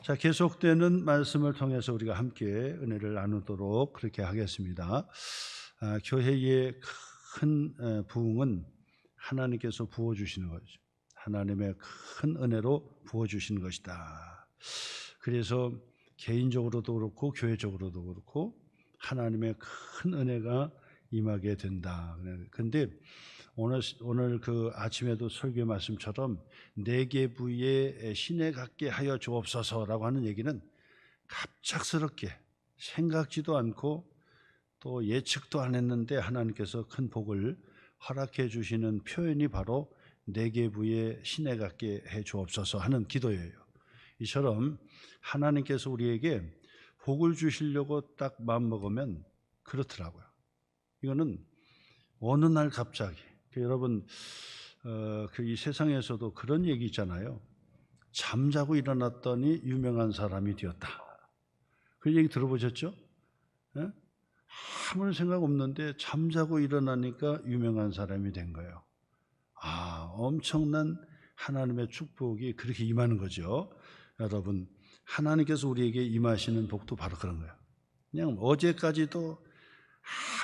자, 계속되는 말씀을 통해서 우리가 함께 은혜를 나누도록 그렇게 하겠습니다. 교회의 큰 부흥은 하나님께서 부어주시는 거죠. 하나님의 큰 은혜로 부어주시는 것이다. 그래서 개인적으로도 그렇고 교회적으로도 그렇고 하나님의 큰 은혜가 임하게 된다. 그런데 오늘 그 아침에도 설교 말씀처럼 내계부의 신에 갖게 하여 주옵소서라고 하는 얘기는 갑작스럽게 생각지도 않고 또 예측도 안 했는데 하나님께서 큰 복을 허락해 주시는 표현이 바로 내계부의 신에 갖게 해 주옵소서 하는 기도예요. 이처럼 하나님께서 우리에게 복을 주시려고 딱 마음먹으면 그렇더라고요. 이거는 어느 날 갑자기 여러분 이 세상에서도 그런 얘기 있잖아요. 잠자고 일어났더니 유명한 사람이 되었다. 그 얘기 들어보셨죠? 예? 아무런 생각 없는데 잠자고 일어나니까 유명한 사람이 된 거예요. 엄청난 하나님의 축복이 그렇게 임하는 거죠. 여러분, 하나님께서 우리에게 임하시는 복도 바로 그런 거예요. 그냥 어제까지도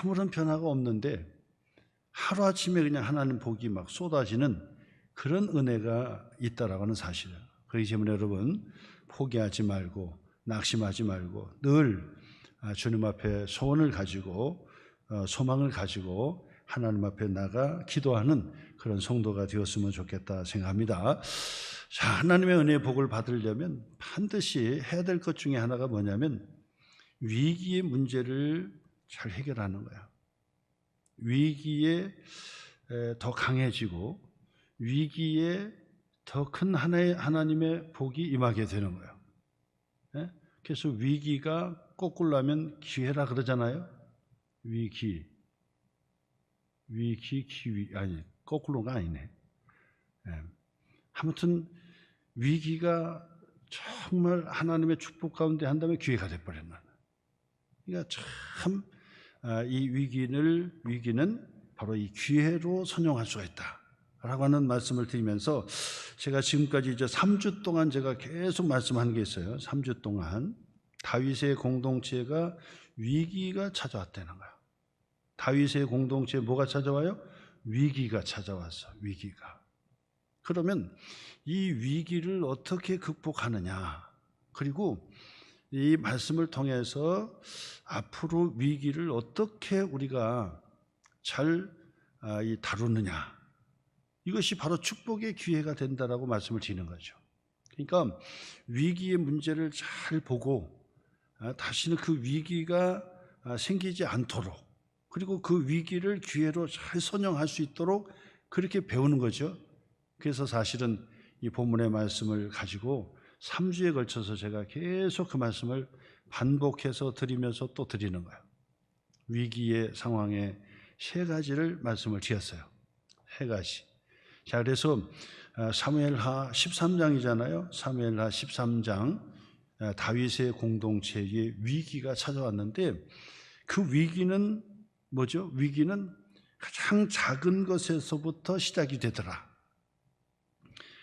아무런 변화가 없는데 하루아침에 그냥 하나님 복이 막 쏟아지는 그런 은혜가 있다라고 하는 사실이에요. 그렇기 때문에 여러분, 포기하지 말고 낙심하지 말고 늘 주님 앞에 소원을 가지고 소망을 가지고 하나님 앞에 나가 기도하는 그런 성도가 되었으면 좋겠다 생각합니다. 자, 하나님의 은혜의 복을 받으려면 반드시 해야 될 것 중에 하나가 뭐냐면 위기의 문제를 잘 해결하는 거야. 위기에 더 강해지고 위기에 더 큰 하나님의 복이 임하게 되는 거예요. 그래서 위기가 거꾸로 하면 기회라 그러잖아요. 위기, 기회, 아니 거꾸로가 아니네. 아무튼 위기가 정말 하나님의 축복 가운데 한다면 기회가 돼버렸나. 그러니까 참 이 위기는 바로 이 기회로 선용할 수가 있다라고 하는 말씀을 드리면서 제가 지금까지 이제 3주 동안 제가 계속 말씀하는 게 있어요. 3주 동안 다윗의 공동체가 위기가 찾아왔다는 거예요. 다윗의 공동체에 뭐가 찾아와요? 위기가 찾아왔어. 위기가. 그러면 이 위기를 어떻게 극복하느냐, 그리고 이 말씀을 통해서 앞으로 위기를 어떻게 우리가 잘 다루느냐, 이것이 바로 축복의 기회가 된다라고 말씀을 드리는 거죠. 그러니까 위기의 문제를 잘 보고 다시는 그 위기가 생기지 않도록, 그리고 그 위기를 기회로 잘 선용할 수 있도록 그렇게 배우는 거죠. 그래서 사실은 이 본문의 말씀을 가지고 3주에 걸쳐서 제가 계속 그 말씀을 반복해서 드리면서 또 드리는 거예요. 위기의 상황에 3가지를 말씀을 드렸어요. 3가지. 자, 그래서 사무엘하 13장이잖아요. 사무엘하 13장, 다윗의 공동체에 위기가 찾아왔는데 그 위기는 뭐죠? 위기는 가장 작은 것에서부터 시작이 되더라.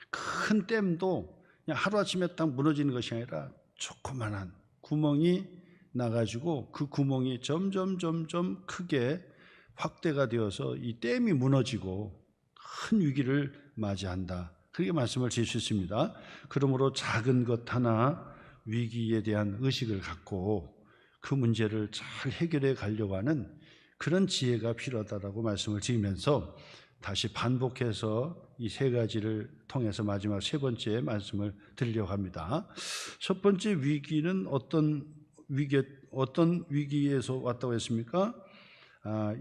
큰 댐도 그냥 하루아침에 딱 무너지는 것이 아니라 조그만한 구멍이 나가지고 그 구멍이 점점 크게 확대가 되어서 이 댐이 무너지고 큰 위기를 맞이한다. 그렇게 말씀을 주셨습니다. 그러므로 작은 것 하나 위기에 대한 의식을 갖고 그 문제를 잘 해결해 가려고 하는 그런 지혜가 필요하다라고 말씀을 드리면서 다시 반복해서 이 3가지를 통해서 마지막 3번째 말씀을 드리려고 합니다. 첫 번째 위기는 어떤 위기에서 왔다고 했습니까?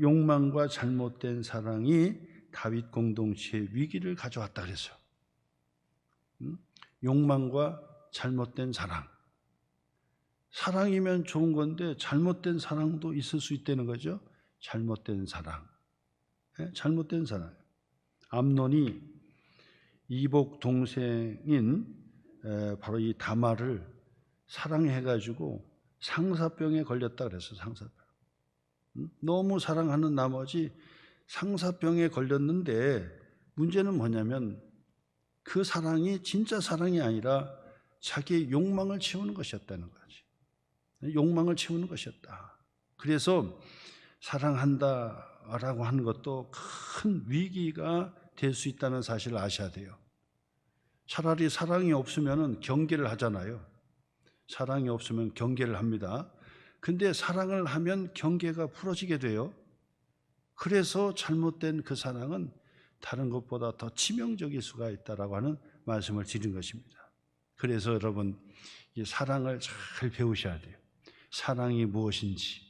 욕망과 잘못된 사랑이 다윗 공동체의 위기를 가져왔다 그랬어요. 욕망과 잘못된 사랑. 사랑이면 좋은 건데 잘못된 사랑도 있을 수 있다는 거죠. 잘못된 사랑. 잘못된 사랑. 암논이 이복 동생인 바로 이 다말을 사랑해가지고 상사병에 걸렸다 그랬어요. 상사병. 너무 사랑하는 나머지 상사병에 걸렸는데 문제는 뭐냐면 그 사랑이 진짜 사랑이 아니라 자기의 욕망을 채우는 것이었다는 거지. 욕망을 채우는 것이었다. 그래서 사랑한다라고 하는 것도 큰 위기가 될 수 있다는 사실을 아셔야 돼요. 차라리 사랑이 없으면 경계를 하잖아요. 사랑이 없으면 경계를 합니다. 근데 사랑을 하면 경계가 풀어지게 돼요. 그래서 잘못된 그 사랑은 다른 것보다 더 치명적일 수가 있다라고 하는 말씀을 드린 것입니다. 그래서 여러분, 이 사랑을 잘 배우셔야 돼요. 사랑이 무엇인지,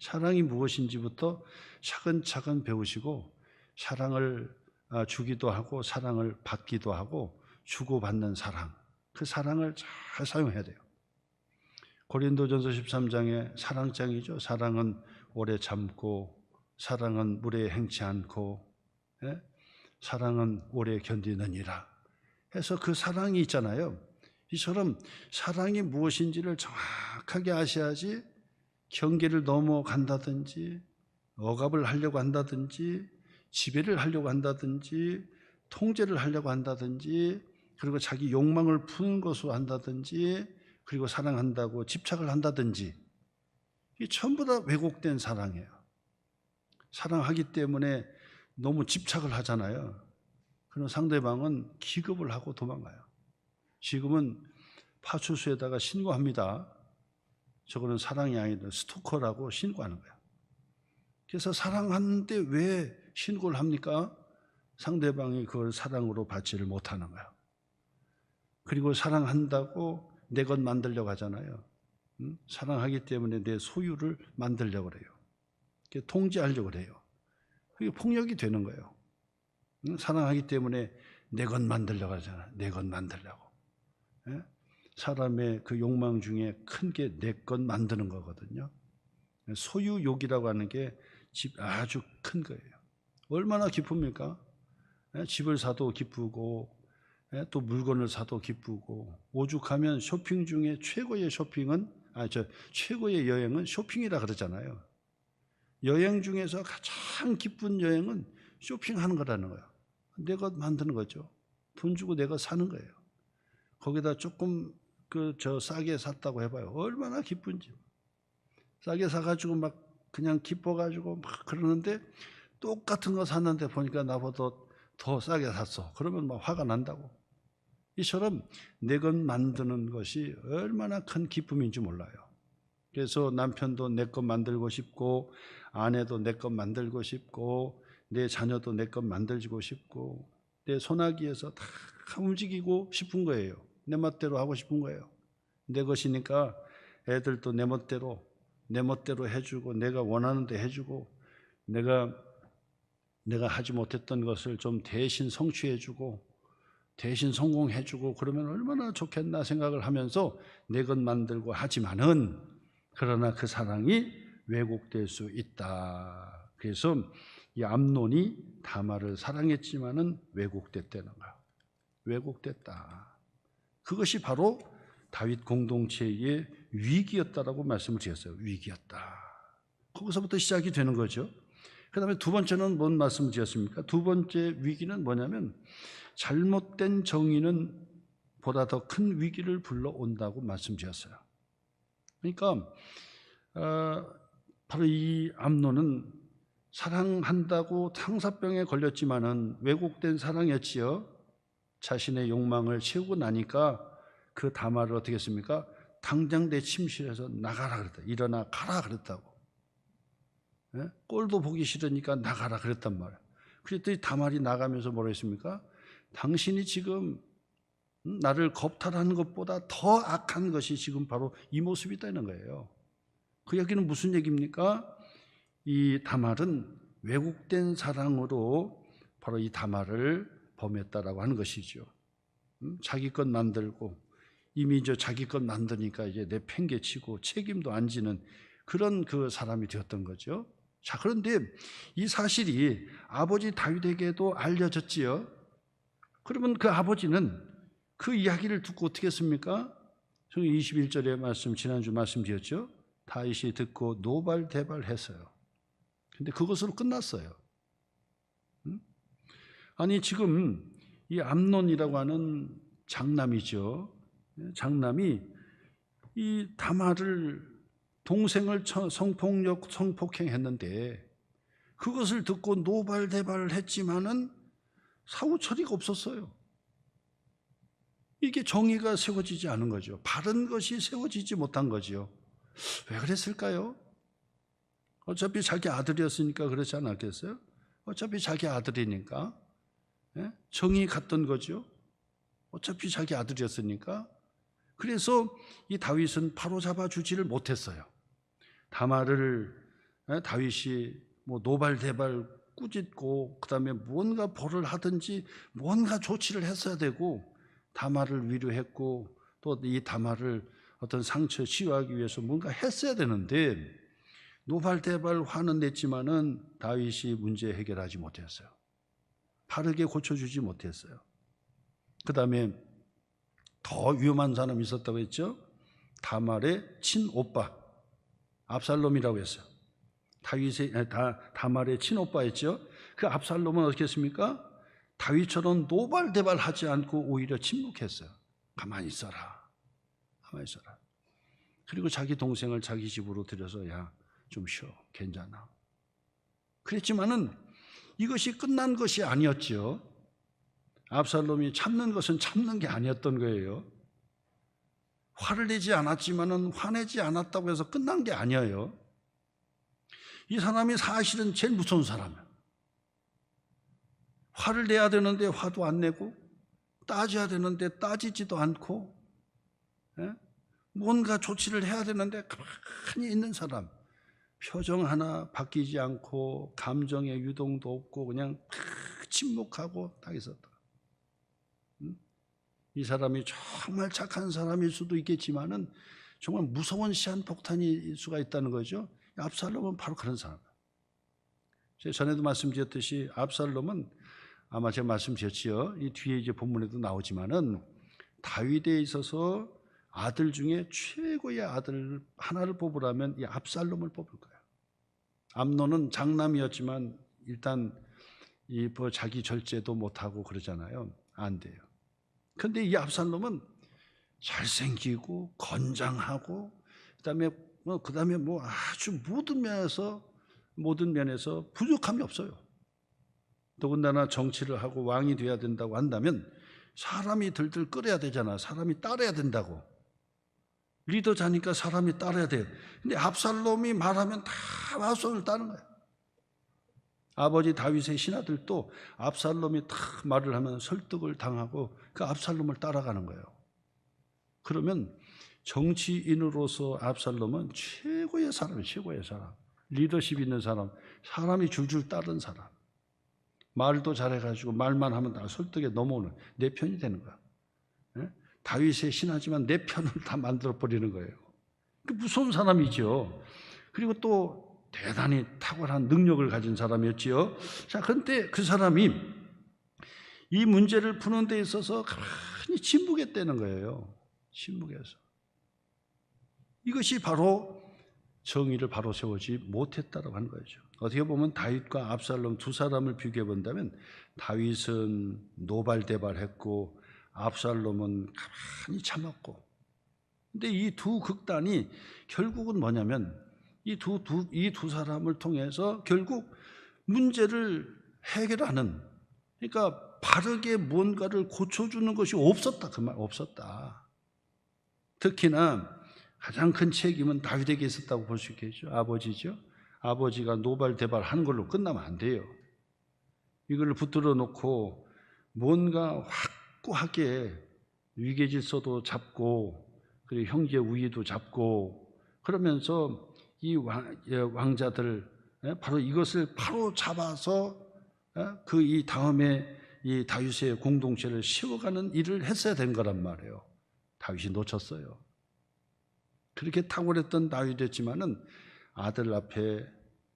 사랑이 무엇인지부터 차근차근 배우시고, 사랑을 주기도 하고 사랑을 받기도 하고 주고받는 사랑, 그 사랑을 잘 사용해야 돼요. 고린도전서 13장의 사랑장이죠. 사랑은 오래 참고, 사랑은 무례 행치 않고, 사랑은 오래 견디느니라 해서 그 사랑이 있잖아요. 이처럼 사랑이 무엇인지를 정확하게 아셔야지 경계를 넘어간다든지 억압을 하려고 한다든지 지배를 하려고 한다든지 통제를 하려고 한다든지 그리고 자기 욕망을 푸는 것으로 한다든지 그리고 사랑한다고 집착을 한다든지 이게 전부 다 왜곡된 사랑이에요. 사랑하기 때문에 너무 집착을 하잖아요. 그럼 상대방은 기겁을 하고 도망가요. 지금은 파출소에다가 신고합니다. 저거는 사랑이 아니다, 스토커라고 신고하는 거예요. 그래서 사랑하는데 왜 신고를 합니까? 상대방이 그걸 사랑으로 받지를 못하는 거예요. 그리고 사랑한다고 내 것 만들려고 하잖아요. 사랑하기 때문에 내 소유를 만들려고 그래요. 통제하려고 그래요. 그게 폭력이 되는 거예요. 사랑하기 때문에 내 것 만들려고 하잖아요. 내 것 만들려고. 사람의 그 욕망 중에 큰 게 내 것 만드는 거거든요. 소유욕이라고 하는 게 아주 큰 거예요. 얼마나 기쁩니까? 집을 사도 기쁘고 또 물건을 사도 기쁘고 오죽하면 쇼핑 중에 최고의 쇼핑은 최고의 여행은 쇼핑이라 그러잖아요. 여행 중에서 가장 기쁜 여행은 쇼핑하는 거라는 거예요. 내 것 만드는 거죠. 돈 주고 내 것 사는 거예요. 거기다 조금 싸게 샀다고 해봐요. 얼마나 기쁜지. 싸게 사가지고 막 그냥 기뻐가지고 막 그러는데 똑같은 거 샀는데 보니까 나보다 더 싸게 샀어. 그러면 막 화가 난다고. 이처럼 내 것 만드는 것이 얼마나 큰 기쁨인지 몰라요. 그래서 남편도 내 것 만들고 싶고 아내도 내 것 만들고 싶고 내 자녀도 내 것 만들고 싶고 내 손아귀에서 다 움직이고 싶은 거예요. 내 멋대로 하고 싶은 거예요. 내 것이니까 애들도 내 멋대로 해주고 내가 원하는 데 해주고 내가 하지 못했던 것을 좀 대신 성취해주고 대신 성공해주고 그러면 얼마나 좋겠나 생각을 하면서 내 것 만들고 하지만은 그러나 그 사랑이 왜곡될 수 있다. 그래서 이 암논이 다말을 사랑했지만은 왜곡됐다는 거야. 왜곡됐다. 그것이 바로 다윗 공동체의 위기였다라고 말씀을 드렸어요. 위기였다. 거기서부터 시작이 되는 거죠. 그 다음에 두 번째는 뭔 말씀을 드렸습니까? 두 번째 위기는 뭐냐면 잘못된 정의는 보다 더 큰 위기를 불러온다고 말씀드렸어요. 그러니까 바로 이 암논은 사랑한다고 상사병에 걸렸지만은 왜곡된 사랑이었지요. 자신의 욕망을 채우고 나니까 그 다말을 어떻게 했습니까? 당장 내 침실에서 나가라 그랬다. 일어나 가라 그랬다고. 꼴도 보기 싫으니까 나가라 그랬단 말이에요. 그랬더니 다말이 나가면서 뭐라 했습니까? 당신이 지금 나를 겁탈하는 것보다 더 악한 것이 지금 바로 이 모습이다는 거예요. 그 얘기는 무슨 얘기입니까? 이 다말은 왜곡된 사랑으로 바로 이 다말을 범했다라고 하는 것이죠. 자기 것 만들고 이미 자기 것 만드니까 이제 내 팽개치고 책임도 안 지는 그런 그 사람이 되었던 거죠. 자, 그런데 이 사실이 아버지 다윗에게도 알려졌지요. 그러면 그 아버지는 그 이야기를 듣고 어떻게 했습니까? 21절의 말씀, 지난주 말씀드렸죠. 다윗이 듣고 노발대발했어요. 근데 그것으로 끝났어요. 아니 지금 이 암논이라고 하는 장남이죠. 장남이 이 다말을 동생을 성폭행했는데 그것을 듣고 노발대발을 했지만은 사후 처리가 없었어요. 이게 정의가 세워지지 않은 거죠. 바른 것이 세워지지 못한 거죠. 왜 그랬을까요? 어차피 자기 아들이었으니까 그렇지 않았겠어요? 어차피 자기 아들이니까 정이 갔던 거죠. 어차피 자기 아들이었으니까. 그래서 이 다윗은 바로잡아 주지를 못했어요. 다말을 다윗이 뭐 노발대발 꾸짖고 그다음에 뭔가 벌을 하든지 뭔가 조치를 했어야 되고 다말을 위로했고 또 이 다말을 어떤 상처 치유하기 위해서 뭔가 했어야 되는데 노발대발 화는 냈지만은 다윗이 문제 해결하지 못했어요. 바르게 고쳐주지 못했어요. 그다음에 더 위험한 사람이 있었다고 했죠. 다말의 친오빠 압살롬이라고 했어요. 다말의 친오빠였죠. 그 압살롬은 어떻게 했습니까? 다윗처럼 노발대발하지 않고 오히려 침묵했어요. 가만히 있어라. 가만히 있어라. 그리고 자기 동생을 자기 집으로 들여서 야, 좀 쉬어. 괜찮아. 그랬지만은 이것이 끝난 것이 아니었죠. 압살롬이 참는 것은 참는 게 아니었던 거예요. 화를 내지 않았지만은 화내지 않았다고 해서 끝난 게 아니에요. 이 사람이 사실은 제일 무서운 사람이에요. 화를 내야 되는데 화도 안 내고 따져야 되는데 따지지도 않고 뭔가 조치를 해야 되는데 가만히 있는 사람. 표정 하나 바뀌지 않고 감정의 유동도 없고 그냥 침묵하고 딱 있었다. 이 사람이 정말 착한 사람일 수도 있겠지만은 정말 무서운 시한폭탄일 수가 있다는 거죠. 압살롬은 바로 그런 사람. 제가 전에도 말씀드렸듯이 압살롬은 아마 제가 말씀드렸지요. 이 뒤에 이제 본문에도 나오지만은 다윗에 있어서 아들 중에 최고의 아들 하나를 뽑으라면 이 압살롬을 뽑을 거예요. 암논은 장남이었지만 일단 이 뭐 자기 절제도 못하고 그러잖아요. 안 돼요. 근데 이 압살롬은 잘생기고 건장하고 그다음에 뭐 아주 모든 면에서 부족함이 없어요. 더군다나 정치를 하고 왕이 돼야 된다고 한다면 사람이 들들 끌어야 되잖아. 사람이 따라야 된다고. 리더자니까 사람이 따라야 돼요. 근데 압살롬이 말하면 다 압살롬을 따르는 거예요. 아버지 다윗의 신하들도 압살롬이 다 말을 하면 설득을 당하고 그 압살롬을 따라가는 거예요. 그러면 정치인으로서 압살롬은 최고의 사람이에요. 최고의 사람. 리더십 있는 사람. 사람이 줄줄 따르는 사람. 말도 잘해가지고 말만 하면 다 설득에 넘어오는 내 편이 되는 거야. 다윗의 신하지만 내 편을 다 만들어버리는 거예요. 무서운 사람이죠. 그리고 또 대단히 탁월한 능력을 가진 사람이었지요. 자, 그런데 그 사람이 이 문제를 푸는 데 있어서 가만히 침묵했다는 거예요. 침묵해서. 이것이 바로 정의를 바로 세우지 못했다라고 하는 거죠. 어떻게 보면 다윗과 압살롬 두 사람을 비교해 본다면 다윗은 노발대발했고 압살롬은 가만히 참았고. 근데 이 두 극단이 결국은 뭐냐면 이 두 사람을 통해서 결국 문제를 해결하는, 그러니까 바르게 뭔가를 고쳐주는 것이 없었다. 그 말 없었다. 특히나 가장 큰 책임은 다윗에게 있었다고 볼 수 있겠죠. 아버지죠. 아버지가 노발대발하는 걸로 끝나면 안 돼요. 이걸 붙들어 놓고 뭔가 확고하게 위계질서도 잡고 그리고 형제 우위도 잡고 그러면서 이 왕자들 바로 이것을 바로 잡아서 그 이 다음에 이 다윗의 공동체를 세워가는 일을 했어야 된 거란 말이에요. 다윗이 놓쳤어요. 그렇게 탁월했던 다윗이었지만은 아들 앞에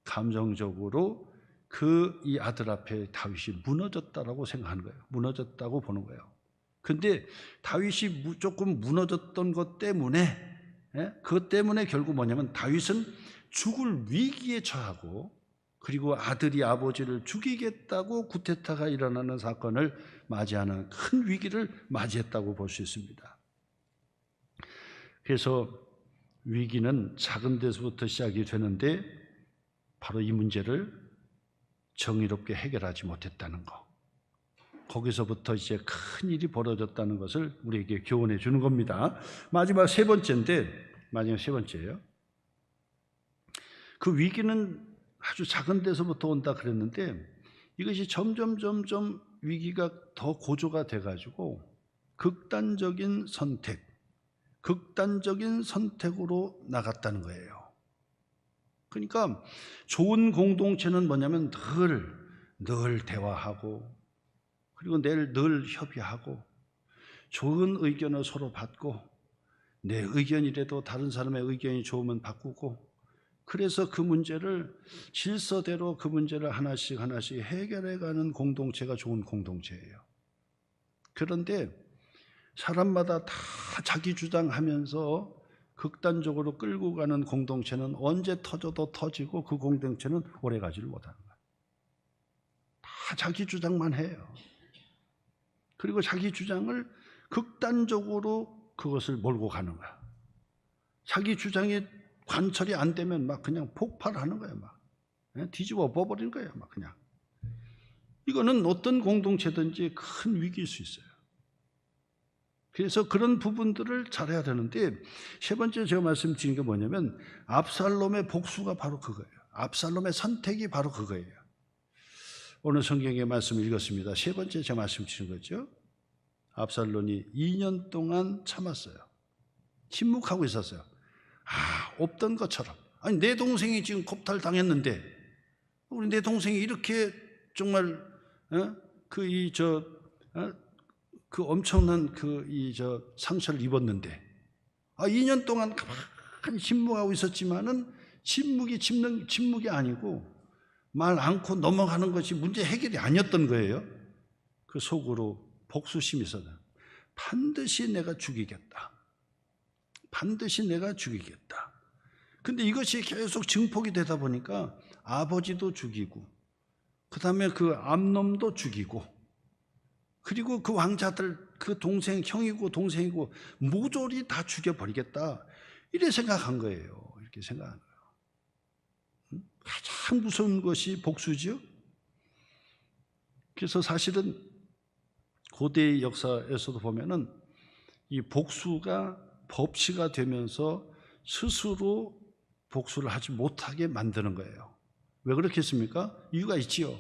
감정적으로 이 아들 앞에 다윗이 무너졌다라고 생각하는 거예요. 무너졌다고 보는 거예요. 근데 다윗이 조금 무너졌던 것 때문에 그것 때문에 결국 뭐냐면 다윗은 죽을 위기에 처하고 그리고 아들이 아버지를 죽이겠다고 구테타가 일어나는 사건을 맞이하는 큰 위기를 맞이했다고 볼 수 있습니다. 그래서 위기는 작은 데서부터 시작이 되는데 바로 이 문제를 정의롭게 해결하지 못했다는 거. 거기서부터 이제 큰 일이 벌어졌다는 것을 우리에게 교훈해 주는 겁니다. 마지막 세 번째예요. 그 위기는 아주 작은 데서부터 온다 그랬는데 이것이 점점 위기가 더 고조가 돼가지고 극단적인 선택으로 나갔다는 거예요. 그러니까 좋은 공동체는 뭐냐면 늘 대화하고 그리고 늘 협의하고 좋은 의견을 서로 받고 내 의견이라도 다른 사람의 의견이 좋으면 바꾸고 그래서 그 문제를 질서대로 그 문제를 하나씩 해결해가는 공동체가 좋은 공동체예요. 그런데 사람마다 다 자기 주장하면서 극단적으로 끌고 가는 공동체는 언제 터져도 터지고 그 공동체는 오래가지를 못하는 거예요. 다 자기 주장만 해요. 그리고 자기 주장을 극단적으로 그것을 몰고 가는 거야. 자기 주장이 관철이 안 되면 막 그냥 폭발하는 거예요. 막 뒤집어 버리는 거예요. 막 그냥. 이거는 어떤 공동체든지 큰 위기일 수 있어요. 그래서 그런 부분들을 잘해야 되는데 세 번째 제가 말씀드린 게 뭐냐면 압살롬의 복수가 바로 그거예요. 압살롬의 선택이 바로 그거예요. 오늘 성경의 말씀을 읽었습니다. 세 번째 제가 말씀드린 거죠. 압살롬이 2년 동안 참았어요. 침묵하고 있었어요. 없던 것처럼. 아니 내 동생이 지금 겁탈 당했는데 우리 내 동생이 이렇게 정말 그 엄청난 상처를 입었는데 2년 동안 가만히 침묵하고 있었지만은 침묵이 아니고 말 않고 넘어가는 것이 문제 해결이 아니었던 거예요. 그 속으로 복수심이 있어요. 반드시 내가 죽이겠다. 근데 이것이 계속 증폭이 되다 보니까 아버지도 죽이고 그 다음에 그 암놈도 죽이고 그리고 그 왕자들 그 형이고 동생이고 모조리 다 죽여버리겠다 이렇게 생각한 거예요. 이렇게 생각한 거예요. 가장 무서운 것이 복수죠. 그래서 사실은 고대의 역사에서도 보면은 이 복수가 법치가 되면서 스스로 복수를 하지 못하게 만드는 거예요. 왜 그렇게 했습니까? 이유가 있지요.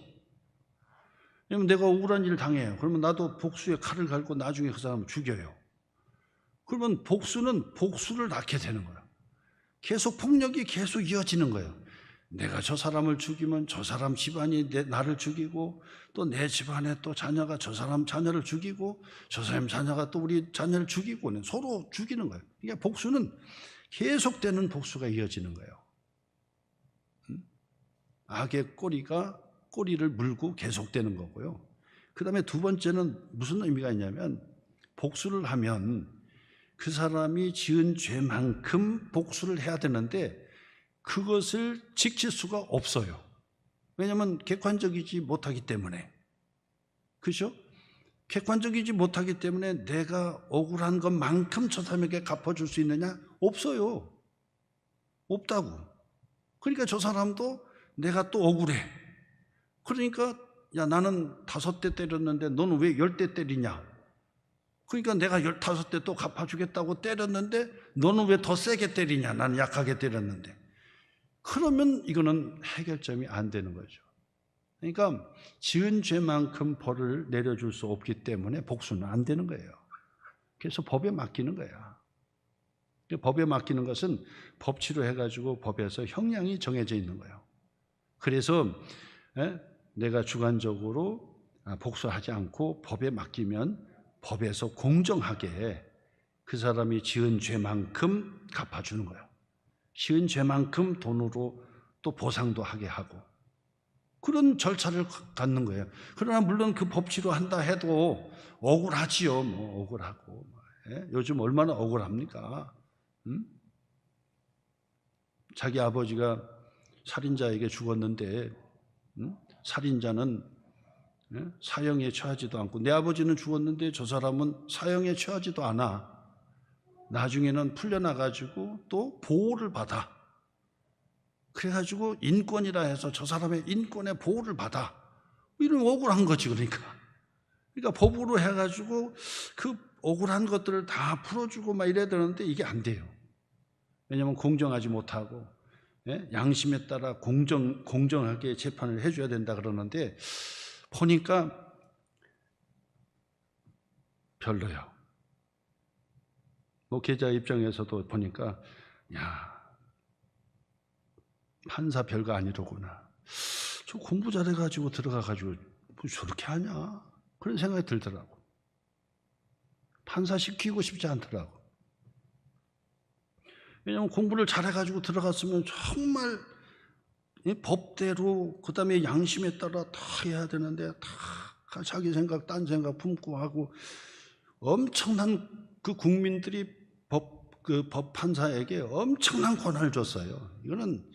왜냐면 내가 억울한 일을 당해요. 그러면 나도 복수의 칼을 갈고 나중에 그 사람을 죽여요. 그러면 복수는 복수를 낳게 되는 거예요. 계속 폭력이 계속 이어지는 거예요. 내가 저 사람을 죽이면 저 사람 집안이 나를 죽이고 또 내 집안에 또 자녀가 저 사람 자녀를 죽이고 저 사람 자녀가 또 우리 자녀를 죽이고 서로 죽이는 거예요. 그러니까 복수는 계속되는 복수가 이어지는 거예요. 악의 꼬리를 물고 계속되는 거고요. 그 다음에 두 번째는 무슨 의미가 있냐면 복수를 하면 그 사람이 지은 죄만큼 복수를 해야 되는데 그것을 지킬 수가 없어요. 왜냐하면 객관적이지 못하기 때문에. 그렇죠? 객관적이지 못하기 때문에 내가 억울한 것만큼 저 사람에게 갚아줄 수 있느냐? 없어요. 없다고. 그러니까 저 사람도 내가 또 억울해. 그러니까 야 나는 5대 때렸는데 너는 왜 10대 때리냐? 그러니까 내가 15대 또 갚아주겠다고 때렸는데 너는 왜 더 세게 때리냐? 나는 약하게 때렸는데. 그러면 이거는 해결점이 안 되는 거죠. 그러니까 지은 죄만큼 벌을 내려줄 수 없기 때문에 복수는 안 되는 거예요. 그래서 법에 맡기는 거야. 법에 맡기는 것은 법치로 해가지고 법에서 형량이 정해져 있는 거예요. 그래서 내가 주관적으로 복수하지 않고 법에 맡기면 법에서 공정하게 그 사람이 지은 죄만큼 갚아주는 거예요. 지은 죄만큼 돈으로 또 보상도 하게 하고 그런 절차를 갖는 거예요. 그러나 물론 그 법치로 한다 해도 억울하지요. 억울하고 요즘 얼마나 억울합니까? 자기 아버지가 살인자에게 죽었는데 살인자는 사형에 처하지도 않고 내 아버지는 죽었는데 저 사람은 사형에 처하지도 않아. 나중에는 풀려나가지고 또 보호를 받아. 그래가지고 인권이라 해서 저 사람의 인권의 보호를 받아. 이런 억울한 거지, 그러니까. 그러니까 법으로 해가지고 그 억울한 것들을 다 풀어주고 막 이래야 되는데 이게 안 돼요. 왜냐하면 공정하지 못하고, 예? 양심에 따라 공정하게 재판을 해줘야 된다 그러는데 보니까 별로요. 목회자 입장에서도 보니까 야, 판사 별거 아니로구나. 저 공부 잘해가지고 들어가가지고 뭐 저렇게 하냐 그런 생각이 들더라고. 판사 시키고 싶지 않더라고. 왜냐하면 공부를 잘해가지고 들어갔으면 정말 법대로 그 다음에 양심에 따라 다 해야 되는데 다 자기 생각 딴 생각 품고 하고 엄청난 그 국민들이 법 판사에게 엄청난 권한을 줬어요. 이거는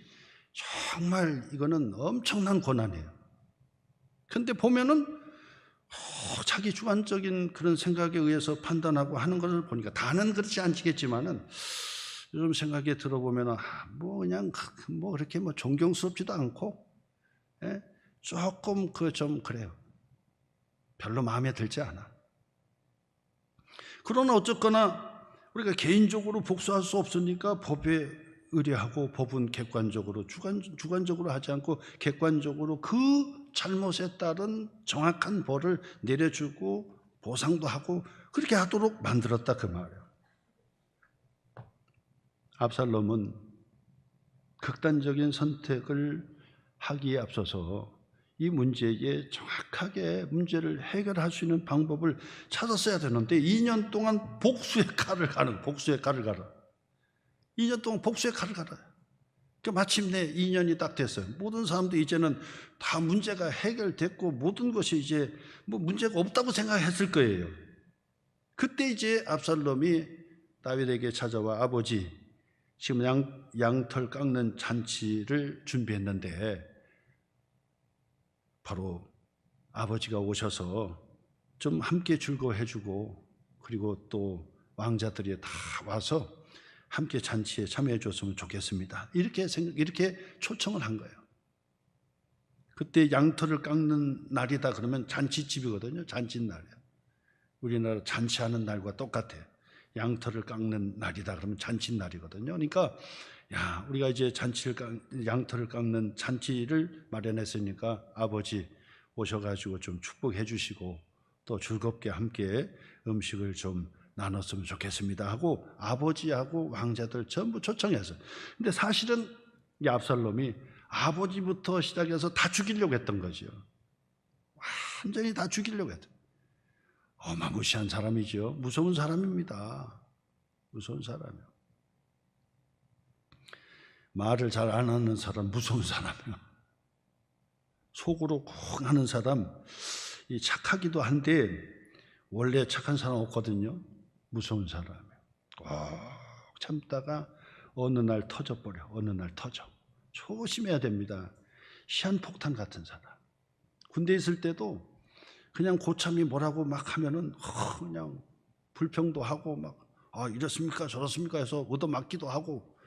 엄청난 권한이에요. 근데 보면은 자기 주관적인 그런 생각에 의해서 판단하고 하는 것을 보니까 다는 그렇지 않겠지만은 요즘 생각에 들어보면은 뭐 그냥 뭐 그렇게 뭐 존경스럽지도 않고, 예? 조금 좀 그래요. 별로 마음에 들지 않아. 그러나 어쨌거나 우리가 개인적으로 복수할 수 없으니까 법에 의뢰하고 법은 객관적으로 주관적으로 하지 않고 객관적으로 그 잘못에 따른 정확한 벌을 내려주고 보상도 하고 그렇게 하도록 만들었다 그 말이에요. 압살롬은 극단적인 선택을 하기에 앞서서 이 문제에 정확하게 문제를 해결할 수 있는 방법을 찾았어야 되는데 2년 동안 복수의 칼을 가는 2년 동안 복수의 칼을 갈아요. 그러니까 마침내 2년이 딱 됐어요. 모든 사람들이 이제는 다 문제가 해결됐고 모든 것이 이제 뭐 문제가 없다고 생각했을 거예요. 그때 이제 압살롬이 다윗에게 찾아와 아버지 지금 양털 깎는 잔치를 준비했는데 바로 아버지가 오셔서 좀 함께 즐거워해주고 그리고 또 왕자들이 다 와서 함께 잔치에 참여해 줬으면 좋겠습니다. 이렇게 초청을 한 거예요. 그때 양털을 깎는 날이다 그러면 잔치집이거든요. 잔칫날이에요. 우리나라 잔치하는 날과 똑같아요. 양털을 깎는 날이다 그러면 잔칫날이거든요. 그러니까 우리가 이제 양털을 깎는 잔치를 마련했으니까 아버지 오셔가지고 좀 축복해 주시고 또 즐겁게 함께 음식을 좀 나눴으면 좋겠습니다 하고 아버지하고 왕자들 전부 초청해서. 근데 사실은 이 압살롬이 아버지부터 시작해서 다 죽이려고 했던 거죠. 완전히 다 죽이려고 했던. 어마무시한 사람이죠. 무서운 사람입니다. 무서운 사람이요. 말을 잘 안 하는 사람 무서운 사람이요. 속으로 쿵 하는 사람 착하기도 한데 원래 착한 사람 없거든요. 무서운 사람이에요. 참다가 어느 날 터져버려. 어느 날 터져. 조심해야 됩니다. 시한폭탄 같은 사람. 군대에 있을 때도 그냥 고참이 뭐라고 막 하면은 그냥 불평도 하고 막 이렇습니까 저렇습니까 해서 얻어맞기도 하고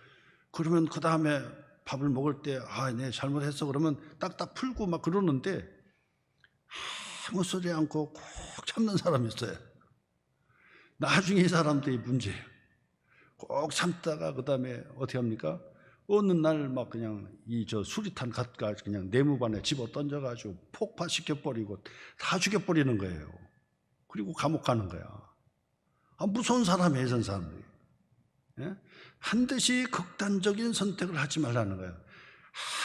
그러면 그 다음에 밥을 먹을 때 네 잘못했어 그러면 딱딱 풀고 막 그러는데 아무 소리 않고 꼭 참는 사람이 있어요. 나중에 이 사람들이 문제예요. 꼭 참다가 그 다음에 어떻게 합니까? 어느 날 막 그냥 수리탄 갖가지 그냥 네모반에 집어 던져가지고 폭파시켜버리고 다 죽여버리는 거예요. 그리고 감옥 가는 거야. 무서운 사람이에요, 이런 사람들이. 예? 반드시 극단적인 선택을 하지 말라는 거예요.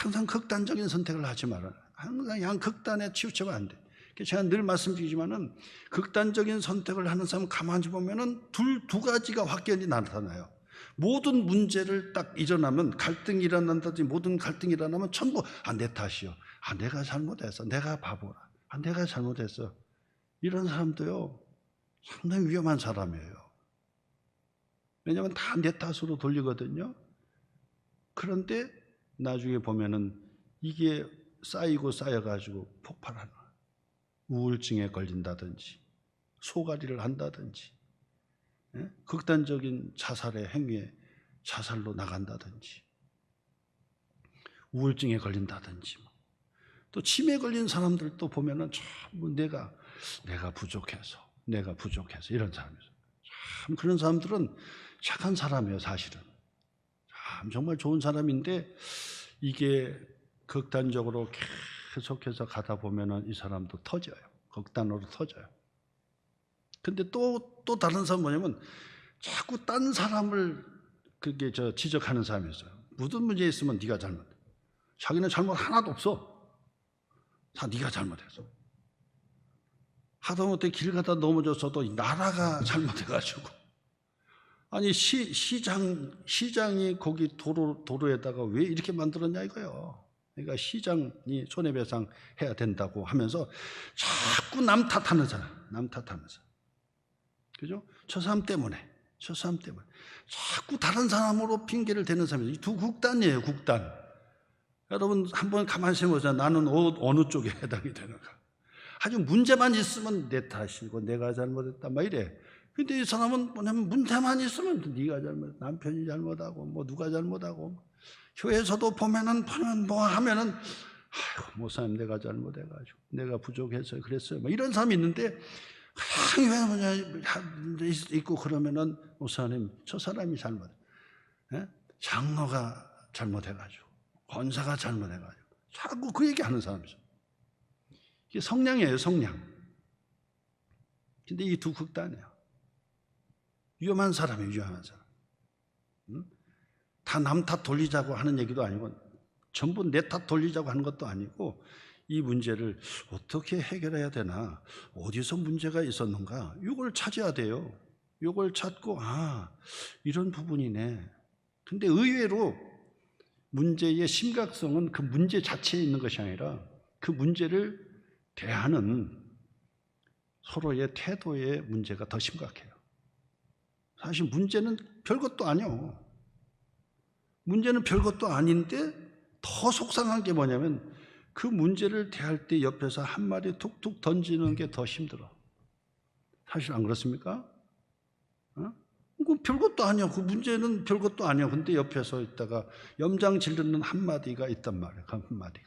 항상 극단적인 선택을 하지 말아요. 항상 양극단에 치우치면 안 돼. 제가 늘 말씀드리지만은 극단적인 선택을 하는 사람 가만히 보면은 두 가지가 확연히 나타나요. 모든 문제를 딱 일어나면 갈등이 일어난다든지 모든 갈등이 일어나면 전부 내 탓이요. 내가 잘못했어. 내가 바보라. 내가 잘못했어. 이런 사람도요 상당히 위험한 사람이에요. 왜냐하면 다 내 탓으로 돌리거든요. 그런데 나중에 보면은 이게 쌓이고 쌓여가지고 폭발하는 거예요. 우울증에 걸린다든지 소가리를 한다든지 극단적인 자살의 행위에 자살로 나간다든지, 우울증에 걸린다든지, 또 치매에 걸린 사람들도 보면은 전부 내가 부족해서 이런 사람이죠. 참 그런 사람들은 착한 사람이에요, 사실은. 참 정말 좋은 사람인데 이게 극단적으로 계속해서 가다 보면은 이 사람도 터져요. 극단으로 터져요. 근데 또 다른 사람은 뭐냐면 자꾸 딴 사람을 지적하는 사람이 있어요. 무슨 문제 있으면 네가 잘못해. 자기는 잘못 하나도 없어. 다 네가 잘못해서. 하다못해 길 가다 넘어졌어도 나라가 잘못해가지고. 아니 시장이 거기 도로에다가 왜 이렇게 만들었냐 이거예요. 그러니까 시장이 손해배상 해야 된다고 하면서 자꾸 남 탓하는 사람. 그죠? 저 사람 때문에. 자꾸 다른 사람으로 핑계를 대는 사람이에요. 이 두 극단이에요, 극단. 여러분 한번 가만히 생각해보세요. 나는 어느 쪽에 해당이 되는가. 아주 문제만 있으면 내 탓이고 내가 잘못했다 막 이래. 근데 이 사람은 뭐냐면 문제만 있으면 네가 잘못, 남편이 잘못하고 뭐 누가 잘못하고, 교회에서도 보면 뭐 하면은 아이고 목사님 내가 잘못해가지고 내가 부족해서 그랬어요. 뭐 이런 사람이 있는데 왜 있고 그러면은 목사님 저 사람이 잘못, 장로가 잘못해가지고 권사가 잘못해가지고 자꾸 그 얘기하는 사람이죠. 이게 성량이에요, 성량. 근데 이 두 극단이에요. 위험한 사람이에요, 위험한 사람. 다 남 탓 돌리자고 하는 얘기도 아니고 전부 내 탓 돌리자고 하는 것도 아니고 이 문제를 어떻게 해결해야 되나, 어디서 문제가 있었는가, 이걸 찾아야 돼요. 이걸 찾고 이런 부분이네. 근데 의외로 문제의 심각성은 그 문제 자체에 있는 것이 아니라 그 문제를 대하는 서로의 태도의 문제가 더 심각해요. 사실 문제는 별것도 아니요. 문제는 별것도 아닌데 더 속상한 게 뭐냐면 그 문제를 대할 때 옆에서 한마디 툭툭 던지는 게 더 힘들어. 사실 안 그렇습니까? 그 별것도 아니야. 그 문제는 별것도 아니야. 근데 옆에서 있다가 염장 지르는 한마디가 있단 말이에요. 그 한마디가.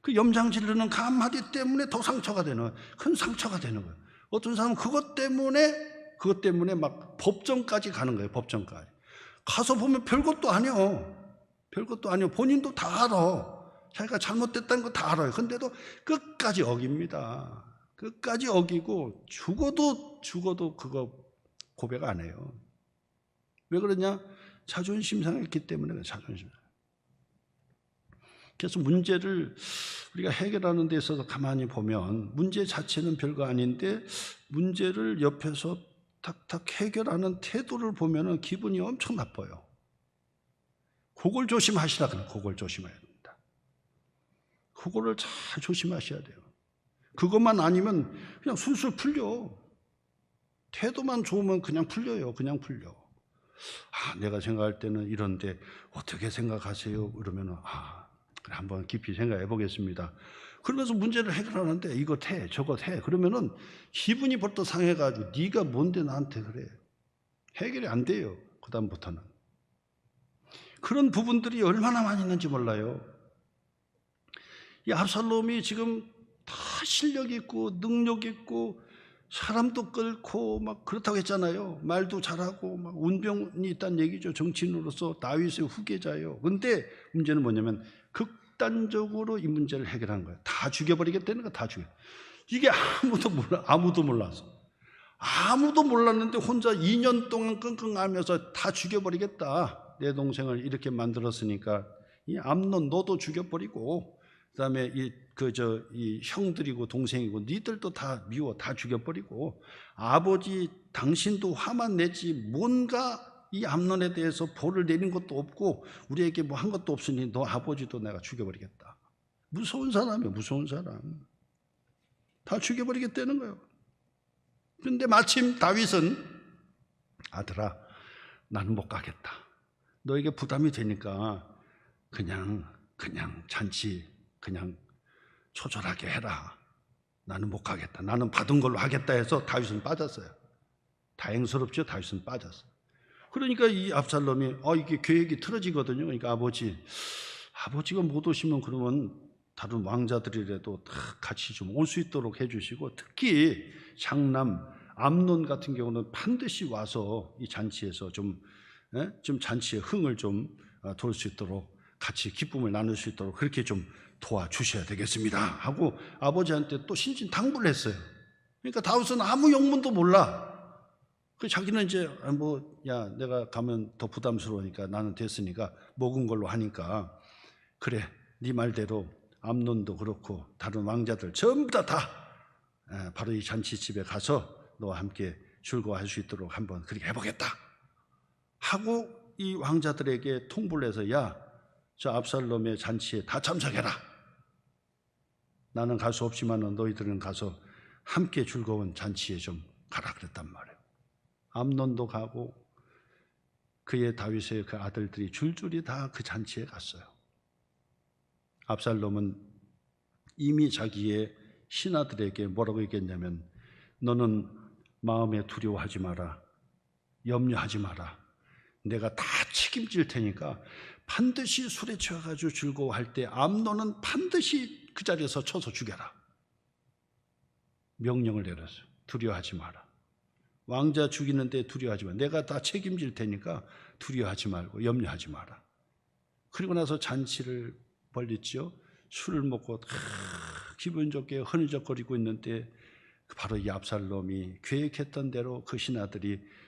그 염장 지르는 그 한마디 때문에 더 상처가 되는 거예요. 큰 상처가 되는 거예요. 어떤 사람은 그것 때문에 막 법정까지 가는 거예요. 법정까지. 가서 보면 별것도 아니요. 본인도 다 알아. 자기가 잘못됐다는 거 다 알아요. 근데도 끝까지 어깁니다. 끝까지 어기고 죽어도 그거 고백 안 해요. 왜 그러냐? 자존심 상했기 때문에 그래요. 자존심. 그래서 문제를 우리가 해결하는 데 있어서 가만히 보면 문제 자체는 별거 아닌데 문제를 옆에서 탁탁 해결하는 태도를 보면 기분이 엄청 나빠요. 그걸 조심하시라 그래요. 그걸 조심해야 됩니다. 그거를 잘 조심하셔야 돼요. 그것만 아니면 그냥 술술 풀려. 태도만 좋으면 그냥 풀려요. 그냥 풀려. 내가 생각할 때는 이런데 어떻게 생각하세요? 그러면 그래 한번 깊이 생각해 보겠습니다. 그러면서 문제를 해결하는데 이것 해, 저것 해. 그러면은 기분이 벌떡 상해가지고 네가 뭔데 나한테 그래. 해결이 안 돼요. 그다음부터는. 그런 부분들이 얼마나 많이 있는지 몰라요. 이 압살롬이 지금 다 실력 있고 능력 있고 사람도 끌고 막 그렇다고 했잖아요. 말도 잘하고 막 운병이 있다는 얘기죠. 정치인으로서 다윗의 후계자예요. 근데 문제는 뭐냐면 극단적으로 이 문제를 해결한 거예요. 다 죽여버리겠다는 거, 다 죽여. 이게 아무도 몰랐어. 아무도 몰랐는데 혼자 2년 동안 끙끙 앓면서 다 죽여버리겠다. 내 동생을 이렇게 만들었으니까 이 암논 너도 죽여버리고 그다음에 이 형들이고 동생이고 니들도 다 미워, 다 죽여버리고 아버지 당신도 화만 내지 뭔가 이 암논에 대해서 벌을 내린 것도 없고 우리에게 뭐 한 것도 없으니 너 아버지도 내가 죽여버리겠다. 무서운 사람이에요. 무서운 사람. 다 죽여버리겠다는 거예요. 그런데 마침 다윗은 아들아 나는 못 가겠다. 너에게 부담이 되니까 그냥 잔치 그냥 초절하게 해라. 나는 못 가겠다. 나는 받은 걸로 하겠다 해서 다윗은 빠졌어요. 다행스럽죠. 다윗은 빠졌어. 그러니까 이 압살롬이 이게 계획이 틀어지거든요. 그러니까 아버지가 못 오시면 그러면 다른 왕자들이라도 다 같이 좀 올 수 있도록 해주시고, 특히 장남 암논 같은 경우는 반드시 와서 이 잔치에서 좀 잔치의 흥을 좀 돌 수 있도록, 같이 기쁨을 나눌 수 있도록 그렇게 좀 도와주셔야 되겠습니다 하고 아버지한테 또 신신당부를 했어요. 그러니까 다윗은 아무 영문도 몰라. 자기는 이제 내가 가면 더 부담스러우니까 나는 됐으니까 먹은 걸로 하니까, 그래 네 말대로 암논도 그렇고 다른 왕자들 전부 다 바로 이 잔치집에 가서 너와 함께 즐거워할 수 있도록 한번 그렇게 해보겠다 하고 이 왕자들에게 통보를 해서, 저 압살롬의 잔치에 다 참석해라. 나는 갈 수 없지만 너희들은 가서 함께 즐거운 잔치에 좀 가라 그랬단 말이에요. 암논도 가고 그의 다윗의 그 아들들이 줄줄이 다 그 잔치에 갔어요. 압살롬은 이미 자기의 신하들에게 뭐라고 얘기했냐면, 너는 마음에 두려워하지 마라, 염려하지 마라, 내가 다 책임질 테니까 반드시 술에 취해가지고 즐거워할 때 암논은 반드시 그 자리에서 쳐서 죽여라. 명령을 내렸어요. 두려워하지 마라. 왕자 죽이는데 두려워하지 마. 내가 다 책임질 테니까 두려워하지 말고 염려하지 마라. 그리고 나서 잔치를 벌렸죠. 술을 먹고 기분 좋게 흐느적거리고 있는데 바로 이 압살롬이 계획했던 대로 그 신하들이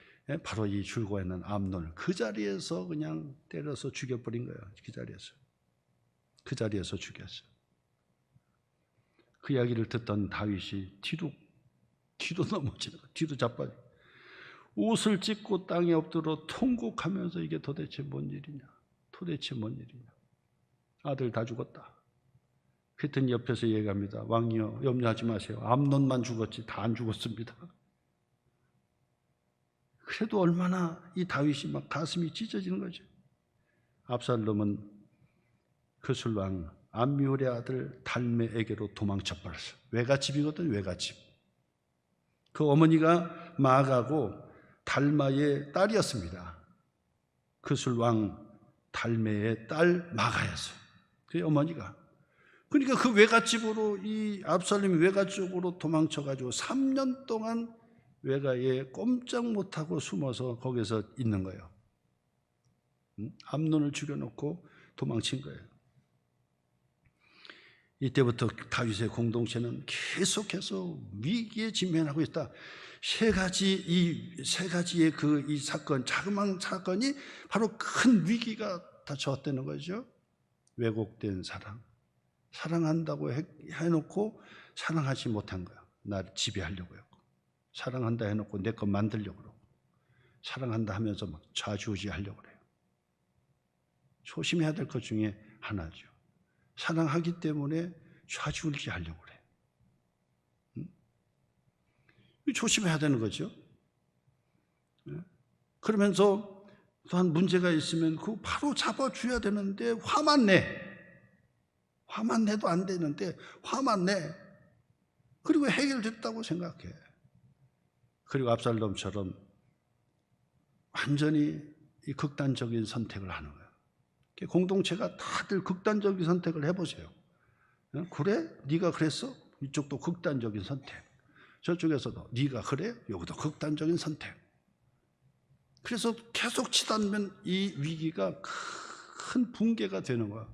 바로 이 즐거워하는 암논을 그 자리에서 그냥 때려서 죽여버린 거예요. 그 자리에서 죽였어요. 그 이야기를 듣던 다윗이 뒤로 넘어지는 거예요. 뒤로 자빠져 옷을 찢고 땅에 엎드려 통곡하면서 이게 도대체 뭔 일이냐. 아들 다 죽었다. 그랬더니 옆에서 얘기합니다. 왕이여, 염려하지 마세요. 암논만 죽었지 다 안 죽었습니다. 그래도 얼마나 이 다윗이 막 가슴이 찢어지는 거죠. 압살롬은 그 술왕 암미울의 아들 달메에게로 도망쳐 버렸어요. 외갓집이거든, 외갓집. 그 어머니가 마아가고 달마의 딸이었습니다. 그 술왕 달메의 딸 마가였어요. 그 어머니가. 그러니까 그 외갓집으로, 이 압살롬이 외가 쪽으로 도망쳐가지고 3년 동안 외가에 꼼짝 못하고 숨어서 거기서 있는 거예요. 암논을 죽여놓고 도망친 거예요. 이때부터 다윗의 공동체는 계속해서 위기에 직면하고 있다. 세 가지의 이 사건, 자그마한 사건이 바로 큰 위기가 닥쳐왔다는 거죠. 왜곡된 사랑한다고 해놓고 사랑하지 못한 거야. 나를 지배하려고 했고, 사랑한다 해놓고 내 것 만들려고 그러고, 사랑한다 하면서 막 좌지우지하려고 그래요. 조심해야 될 것 중에 하나죠. 사랑하기 때문에 좌지우지하려고 그래요. 조심해야 되는 거죠. 그러면서 또한 문제가 있으면 그 바로 잡아줘야 되는데 화만 내도 안 되는데 화만 내. 그리고 해결됐다고 생각해. 그리고 압살롬처럼 완전히 이 극단적인 선택을 하는 거예요. 공동체가 다들 극단적인 선택을 해보세요. 그래? 네가 그랬어? 이쪽도 극단적인 선택. 저쪽에서도 네가 그래? 여기도 극단적인 선택. 그래서 계속 치닫으면 이 위기가 큰 붕괴가 되는 거야.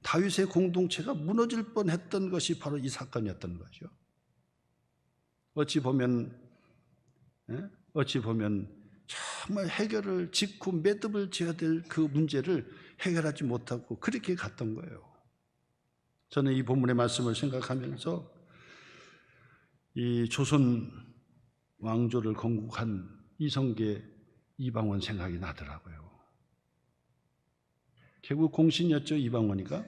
다윗의 공동체가 무너질 뻔했던 것이 바로 이 사건이었던 거죠. 어찌 보면 정말 해결을 짓고 매듭을 지어야 될 그 문제를 해결하지 못하고 그렇게 갔던 거예요. 저는 이 본문의 말씀을 생각하면서 이 조선 왕조를 건국한 이성계 이방원 생각이 나더라고요. 결국 공신이었죠, 이방원이가.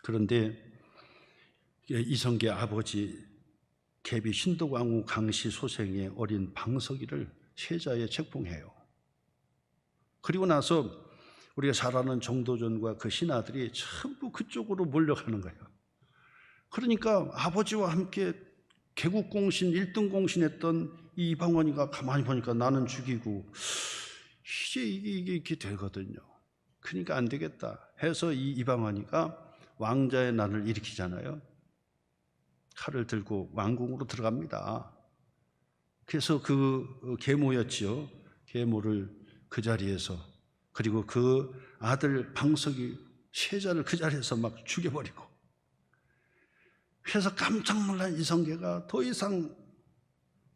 그런데 이성계 아버지 계비 신덕왕후 강씨 소생의 어린 방석이를 세자에 책봉해요. 그리고 나서 우리가 잘 아는 정도전과 그 신하들이 전부 그쪽으로 몰려가는 거예요. 그러니까 아버지와 함께 개국공신 1등 공신했던 이 이방원이가 가만히 보니까 나는 죽이고 이제 이게 이렇게 되거든요. 그러니까 안 되겠다 해서 이 이방원이가 왕자의 난을 일으키잖아요. 칼을 들고 왕궁으로 들어갑니다. 그래서 그 계모였지요. 계모를 그 자리에서, 그리고 그 아들 방석이 세자를 그 자리에서 막 죽여버리고, 그래서 깜짝 놀란 이성계가 더 이상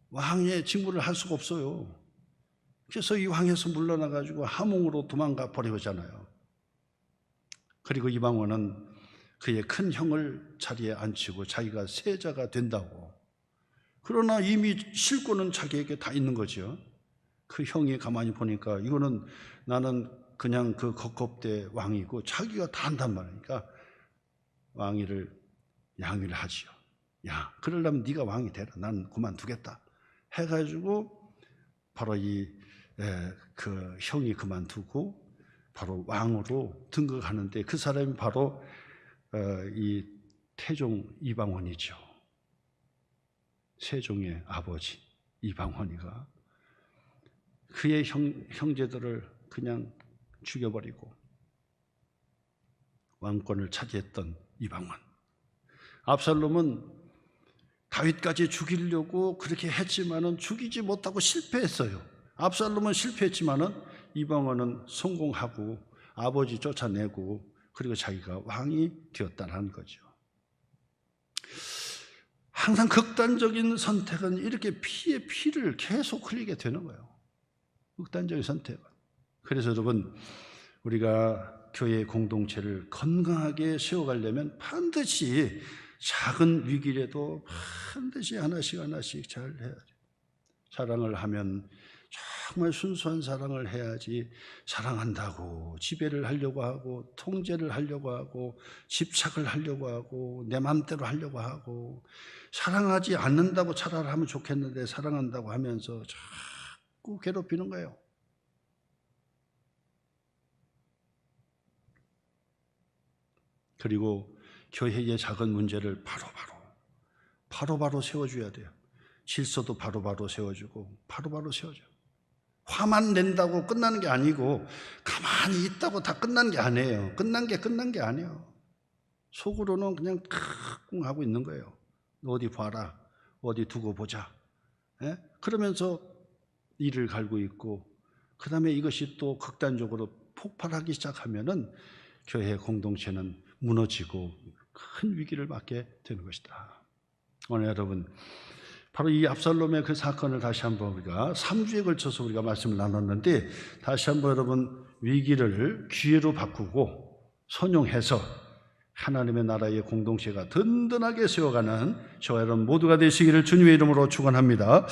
왕의 직무를 할 수가 없어요. 그래서 이 왕에서 물러나가지고 함흥으로 도망가 버리잖아요. 그리고 이방원은 그의 큰 형을 자리에 앉히고 자기가 세자가 된다고. 그러나 이미 실권은 자기에게 다 있는 거죠. 그 형이 가만히 보니까 이거는 나는 그냥 그 겁겁대 왕이고 자기가 다 한단 말이니까 왕위를 양위를 하지요. 야, 그러려면 네가 왕이 되라. 난 그만두겠다 해가지고 바로 그 형이 그만두고 바로 왕으로 등극하는데, 그 사람이 바로 이 태종 이방원이죠. 세종의 아버지 이방원이가 그의 형제들을 그냥 죽여버리고 왕권을 차지했던 이방원. 압살롬은 다윗까지 죽이려고 그렇게 했지만은 죽이지 못하고 실패했어요. 압살롬은 실패했지만은 이방원은 성공하고 아버지 쫓아내고 그리고 자기가 왕이 되었다는 거죠. 항상 극단적인 선택은 이렇게 피에 피를 계속 흘리게 되는 거예요. 극단적인 선택은. 그래서 여러분, 우리가 교회 공동체를 건강하게 세워가려면 반드시 작은 위기라도 반드시 하나씩 잘 해야 돼요. 사랑을 하면 정말 순수한 사랑을 해야지, 사랑한다고 지배를 하려고 하고 통제를 하려고 하고 집착을 하려고 하고 내 마음대로 하려고 하고, 사랑하지 않는다고 차라리 하면 좋겠는데 사랑한다고 하면서 자꾸 괴롭히는 거예요. 그리고 교회의 작은 문제를 바로바로 세워줘야 돼요. 질서도 바로바로 세워주고 바로바로 세워줘요. 화만 낸다고 끝나는 게 아니고, 가만히 있다고 다 끝난 게 아니에요. 끝난 게 아니에요. 속으로는 그냥 쿵 하고 있는 거예요. 어디 봐라, 어디 두고 보자. 그러면서 이를 갈고 있고, 그 다음에 이것이 또 극단적으로 폭발하기 시작하면은 교회 공동체는 무너지고 큰 위기를 맞게 되는 것이다. 오늘 여러분, 바로 이 압살롬의 그 사건을 다시 한번 우리가 3주에 걸쳐서 우리가 말씀을 나눴는데, 다시 한번 여러분 위기를 기회로 바꾸고 선용해서 하나님의 나라의 공동체가 든든하게 세워가는 저와 여러분 모두가 되시기를 주님의 이름으로 축원합니다.